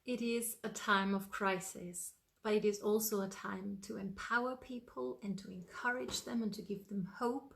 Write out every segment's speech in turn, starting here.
It is a time of crisis, but it is also a time to empower people and to encourage them and to give them hope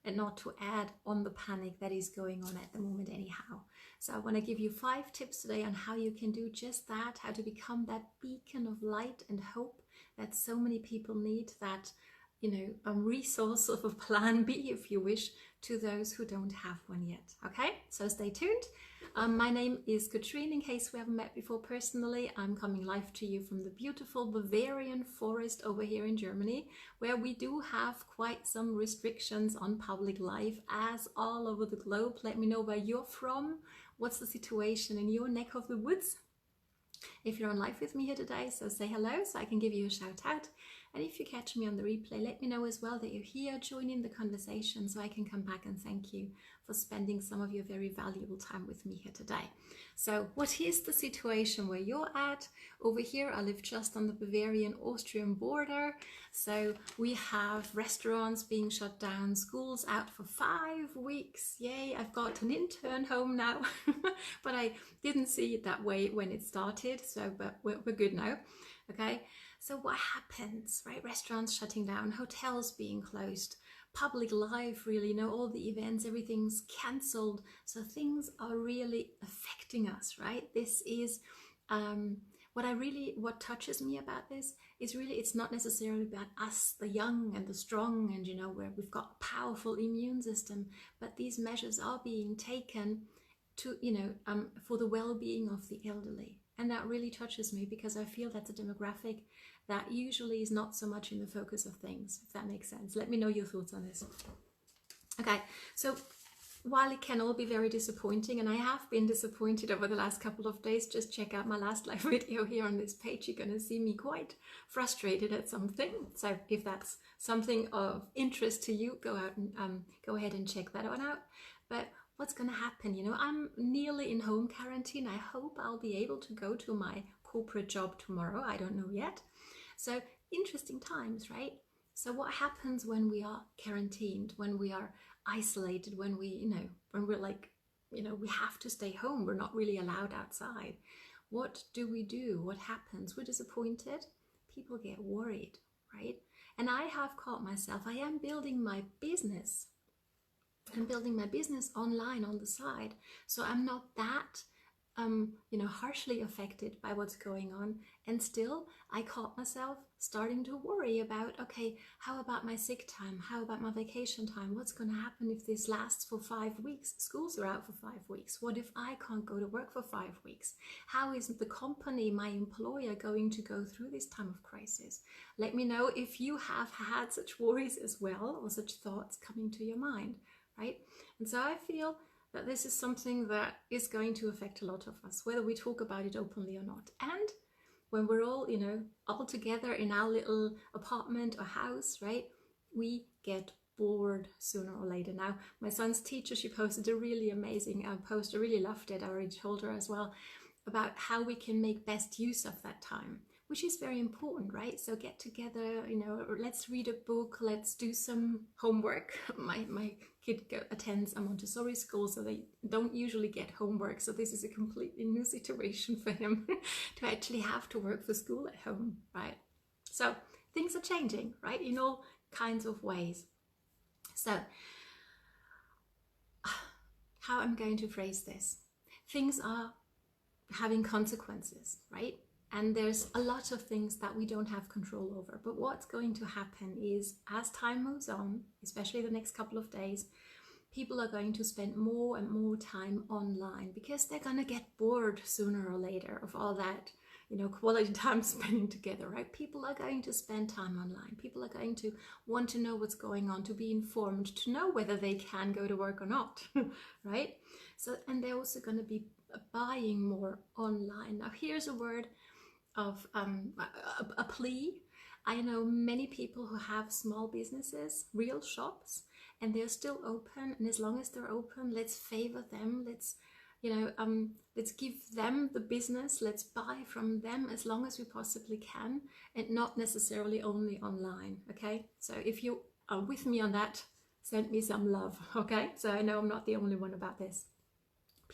and not to add on the panic that is going on at the moment anyhow. So I want to give you 5 tips today on how you can do just that, how to become that beacon of light and hope that so many people need, that a resource of a plan B, if you wish, to those who don't have one yet. Okay, so stay tuned. My name is Katrine, in case we haven't met before personally. I'm coming live to you from the beautiful Bavarian forest over here in Germany, where we do have quite some restrictions on public life, as all over the globe. Let me know where you're from. What's the situation in your neck of the woods? If you're on live with me here today, so say hello so I can give you a shout out. And if you catch me on the replay, let me know as well that you're here, joining the conversation, so I can come back and thank you for spending some of your very valuable time with me here today. So what is the situation where you're at? Over here, I live just on the Bavarian-Austrian border. So we have restaurants being shut down, schools out for 5 weeks. Yay, I've got an intern home now. But I didn't see it that way when it started. So, but we're good now. Okay. So what happens, right? Restaurants shutting down, hotels being closed, public life, really, all the events, everything's cancelled. So things are really affecting us, right? This is what touches me about this is really, it's not necessarily about us, the young and the strong, and where we've got a powerful immune system, but these measures are being taken to, for the well-being of the elderly. And that really touches me, because I feel that's a demographic that usually is not so much in the focus of things, if that makes sense. Let me know your thoughts on this. Okay, so while it can all be very disappointing, and I have been disappointed over the last couple of days, just check out my last live video here on this page. You're going to see me quite frustrated at something. So if that's something of interest to you, go ahead and check that one out. But what's going to happen? I'm nearly in home quarantine. I hope I'll be able to go to my corporate job tomorrow. I don't know yet. So interesting times, right? So what happens when we are quarantined, when we are isolated, when when we're like, we have to stay home. We're not really allowed outside. What do we do? What happens? We're disappointed. People get worried, right? And I have caught myself. I am building my business. I'm building my business online on the side. So I'm not that harshly affected by what's going on. And still, I caught myself starting to worry about, okay, how about my sick time? How about my vacation time? What's going to happen if this lasts for 5 weeks? Schools are out for 5 weeks. What if I can't go to work for 5 weeks? How is the company, my employer, going to go through this time of crisis? Let me know if you have had such worries as well, or such thoughts coming to your mind, right? And so I feel that this is something that is going to affect a lot of us, whether we talk about it openly or not. And when we're all, all together in our little apartment or house, right, we get bored sooner or later. Now, my son's teacher, she posted a really amazing post. I really loved it. I already told her as well about how we can make best use of that time, which is very important, right? So get together, let's read a book, let's do some homework. My kid attends a Montessori school, so they don't usually get homework. So this is a completely new situation for him to actually have to work for school at home, right? So things are changing, right? In all kinds of ways. So how I'm going to phrase this. Things are having consequences, right? And there's a lot of things that we don't have control over. But what's going to happen is, as time moves on, especially the next couple of days, people are going to spend more and more time online, because they're going to get bored sooner or later of all that, quality time spending together, right? People are going to spend time online. People are going to want to know what's going on, to be informed, to know whether they can go to work or not, right? So, and they're also going to be buying more online. Now, here's a word of a plea. I know many people who have small businesses, real shops, and they're still open. And as long as they're open, let's favor them. Let's give them the business. Let's buy from them as long as we possibly can, and not necessarily only online. Okay, so if you are with me on that, send me some love. Okay, so I know I'm not the only one about this.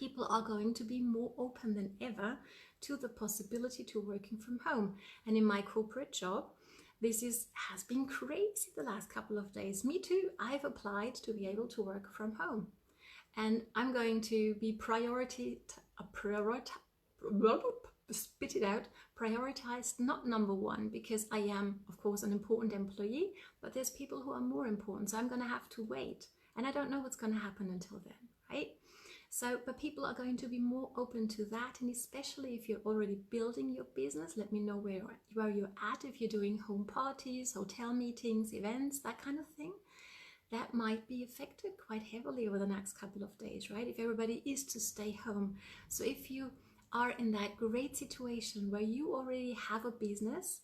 people are going to be more open than ever to the possibility to working from home. And in my corporate job, has been crazy the last couple of days. Me too. I've applied to be able to work from home, and I'm going to be spit it out, prioritized, not number one, because I am, of course, an important employee, but there's people who are more important, so I'm going to have to wait, and I don't know what's going to happen until then, right? So, but people are going to be more open to that, and especially if you're already building your business, let me know where you're at. If you're doing home parties, hotel meetings, events, that kind of thing, that might be affected quite heavily over the next couple of days, right? If everybody is to stay home. So if you are in that great situation where you already have a business,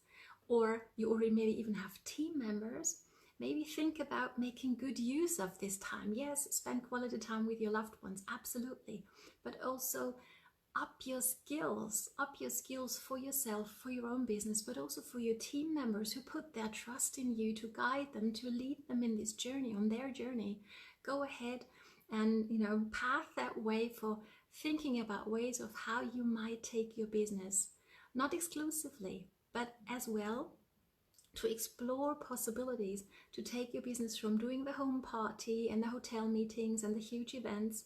or you already maybe even have team members, maybe think about making good use of this time. Yes, spend quality time with your loved ones, absolutely. But also up your skills for yourself, for your own business, but also for your team members who put their trust in you to guide them, to lead them in this journey, on their journey. Go ahead and, path that way for thinking about ways of how you might take your business, not exclusively, but as well, to explore possibilities to take your business from doing the home party and the hotel meetings and the huge events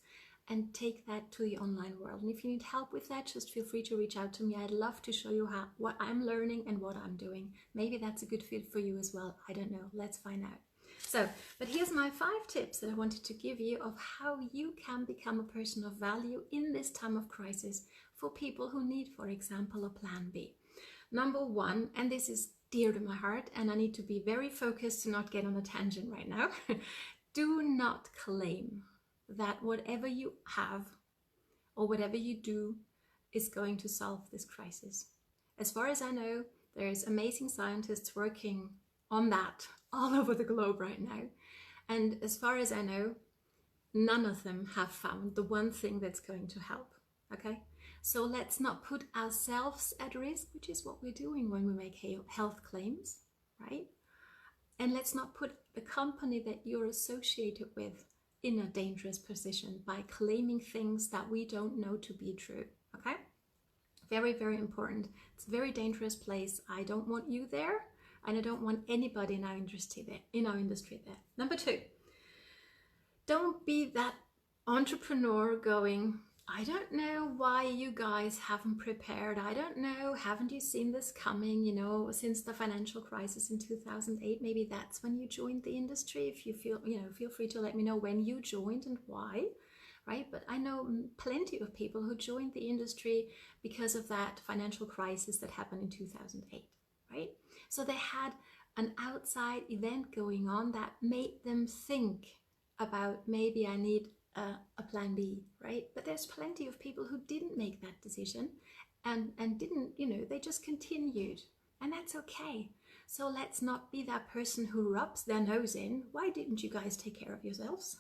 and take that to the online world. And if you need help with that, just feel free to reach out to me. I'd love to show you what I'm learning and what I'm doing. Maybe that's a good fit for you as well. I don't know. Let's find out. So, but here's my 5 tips that I wanted to give you of how you can become a person of value in this time of crisis for people who need, for example, a plan B. Number 1, and this is dear to my heart, and I need to be very focused to not get on a tangent right now. Do not claim that whatever you have or whatever you do is going to solve this crisis. As far as I know, there's amazing scientists working on that all over the globe right now. And as far as I know, none of them have found the one thing that's going to help. Okay? So let's not put ourselves at risk, which is what we're doing when we make health claims, right? And let's not put the company that you're associated with in a dangerous position by claiming things that we don't know to be true, okay? Very, very important. It's a very dangerous place. I don't want you there, and I don't want anybody in our industry there. Number 2, don't be that entrepreneur going, I don't know why you guys haven't prepared. I don't know. Haven't you seen this coming, since the financial crisis in 2008? Maybe that's when you joined the industry. If you feel free to let me know when you joined and why, right? But I know plenty of people who joined the industry because of that financial crisis that happened in 2008, right? So they had an outside event going on that made them think about, maybe I need a plan B, right? But there's plenty of people who didn't make that decision and didn't, they just continued, and that's okay. So let's not be that person who rubs their nose in, why didn't you guys take care of yourselves,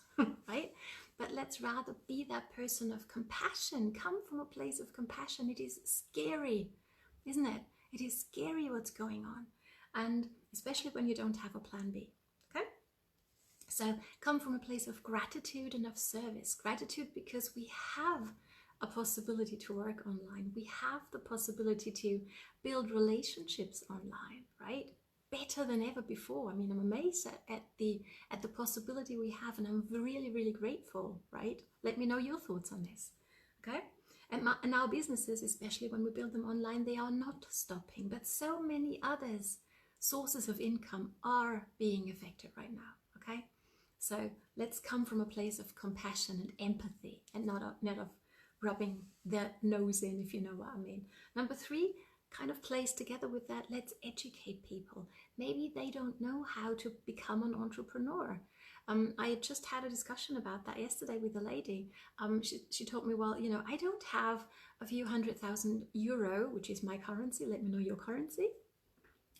right? But let's rather be that person of compassion. Come from a place of compassion. It is scary, isn't it? It is scary what's going on, and especially when you don't have a plan B. So come from a place of gratitude and of service. Gratitude because we have a possibility to work online. We have the possibility to build relationships online, right? Better than ever before. I mean, I'm amazed at the possibility we have, and I'm really, really grateful, right? Let me know your thoughts on this, okay? And our businesses, especially when we build them online, they are not stopping, but so many others sources of income are being affected right now, okay? So let's come from a place of compassion and empathy, and not of rubbing their nose in, if you know what I mean. Number 3, kind of plays together with that. Let's educate people. Maybe they don't know how to become an entrepreneur. I just had a discussion about that yesterday with a lady. She told me, well, I don't have a few €100,000, which is my currency. Let me know your currency.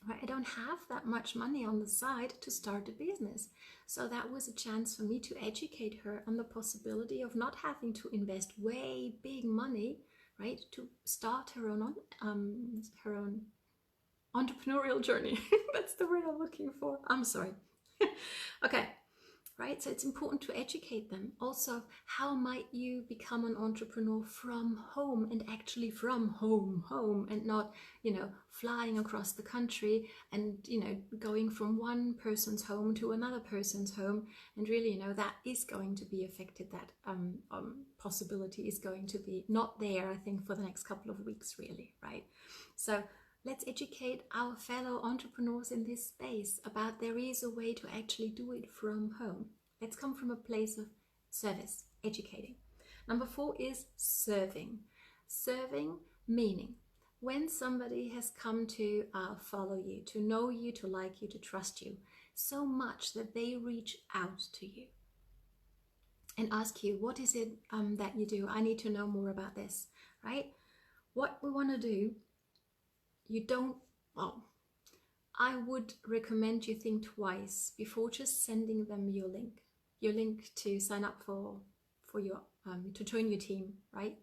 Right? I don't have that much money on the side to start a business. So that was a chance for me to educate her on the possibility of not having to invest way big money, right, to start her own entrepreneurial journey. That's the word I'm looking for. I'm sorry. Okay. right? So it's important to educate them. Also, how might you become an entrepreneur from home, and actually from home, and not, flying across the country and, going from one person's home to another person's home. And really, that is going to be affected. That possibility is going to be not there, I think, for the next couple of weeks, really, right? So let's educate our fellow entrepreneurs in this space about there is a way to actually do it from home. Let's come from a place of service, educating. Number 4 is serving. Serving meaning when somebody has come to follow you, to know you, to like you, to trust you so much that they reach out to you and ask you, what is it that you do? I need to know more about this, right? What we want to do, I would recommend you think twice before just sending them your link to sign up for your to join your team, right?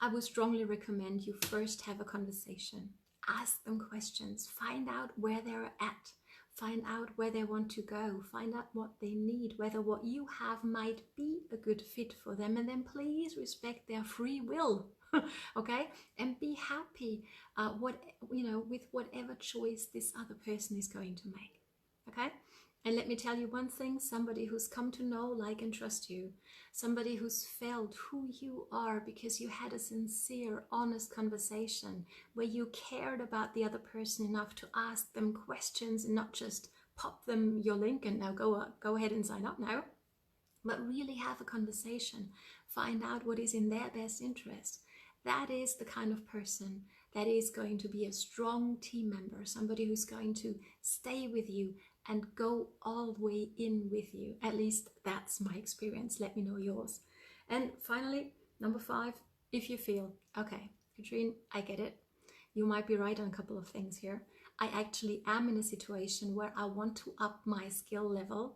I would strongly recommend you first have a conversation, ask them questions, find out where they're at, find out where they want to go, find out what they need, whether what you have might be a good fit for them, and then please respect their free will. Okay, and be happy with whatever choice this other person is going to make. Okay, and let me tell you one thing, somebody who's come to know, like, and trust you, somebody who's felt who you are because you had a sincere, honest conversation where you cared about the other person enough to ask them questions and not just pop them your link and now go ahead and sign up now, but really have a conversation, find out what is in their best interest. That is the kind of person that is going to be a strong team member, somebody who's going to stay with you and go all the way in with you. At least that's my experience. Let me know yours. And finally, number 5, if you feel, okay, Katrine, I get it. You might be right on a couple of things here. I actually am in a situation where I want to up my skill level,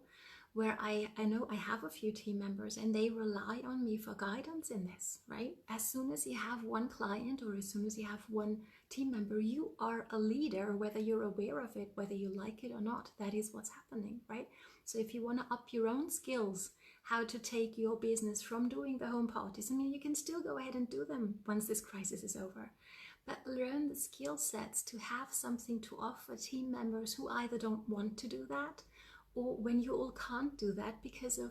where I know I have a few team members and they rely on me for guidance in this, right? As soon as you have one client or as soon as you have one team member, you are a leader, whether you're aware of it, whether you like it or not. That is what's happening, right? So if you want to up your own skills, how to take your business from doing the home parties, I mean, you can still go ahead and do them once this crisis is over. But learn the skill sets to have something to offer team members who either don't want to do that, or when you all can't do that because of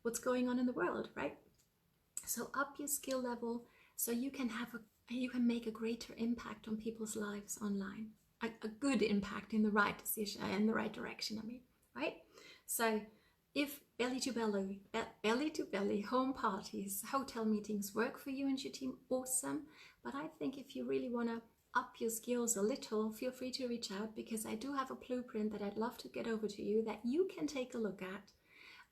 what's going on in the world, right? So up your skill level so you can make a greater impact on people's lives online, a good impact in the right decision, in the right direction, I mean, right? So if belly to belly home parties, hotel meetings work for you and your team, awesome. But I think if you really want to up your skills a little, feel free to reach out, because I do have a blueprint that I'd love to get over to you that you can take a look at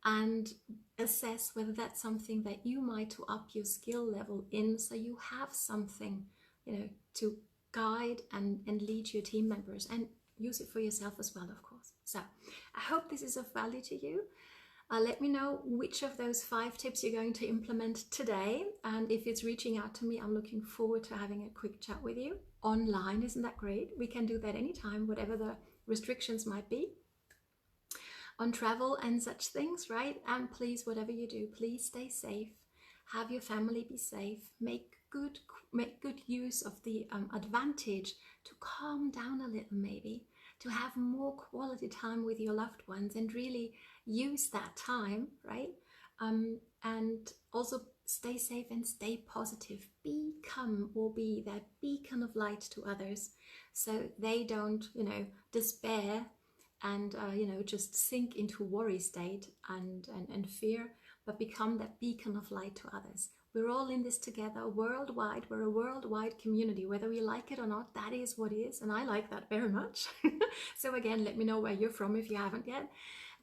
and assess whether that's something that you might to up your skill level in, so you have something, to guide and lead your team members, and use it for yourself as well, of course. So I hope this is of value to you. Let me know which of those 5 tips you're going to implement today. And if it's reaching out to me, I'm looking forward to having a quick chat with you online. Isn't that great? We can do that anytime, whatever the restrictions might be on travel and such things, right? And please, whatever you do, please stay safe. Have your family be safe. Make good use of the advantage to calm down a little, maybe, to have more quality time with your loved ones and really use that time, right? And also stay safe and stay positive. Become or be that beacon of light to others, so they don't, despair and, just sink into worry state and fear, but become that beacon of light to others. We're all in this together worldwide. We're a worldwide community, whether we like it or not. That is what is, and I like that very much. So again, let me know where you're from if you haven't yet,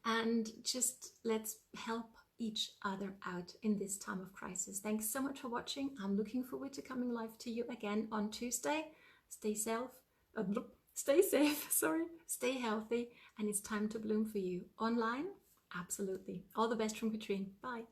and just let's help each other out in this time of crisis. Thanks so much for watching. I'm looking forward to coming live to you again on Tuesday. Stay safe, stay healthy, and it's time to bloom for you. Online, absolutely. All the best from Katrine. Bye.